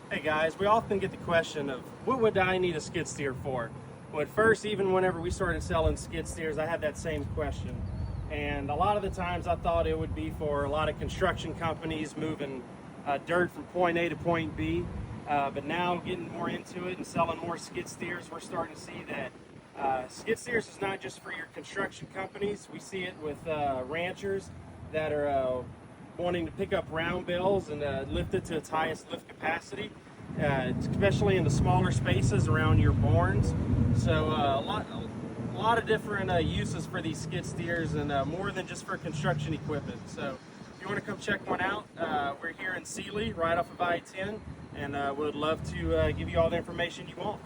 Hey guys, we often get the question of what would I need a skid steer for? Well, at first, even whenever we started selling skid steers, I had that same question. And a lot of the times I thought it would be for a lot of construction companies moving dirt from point A to point B. But now getting more into it and selling more skid steers, we're starting to see that skid steers is not just for your construction companies. We see it with ranchers that are wanting to pick up round bales and lift it to its highest lift capacity, especially in the smaller spaces around your barns. So a lot of different uses for these skid steers, and more than just for construction equipment. So if you want to come check one out, we're here in Sealy, right off of I-10, and we'd love to give you all the information you want.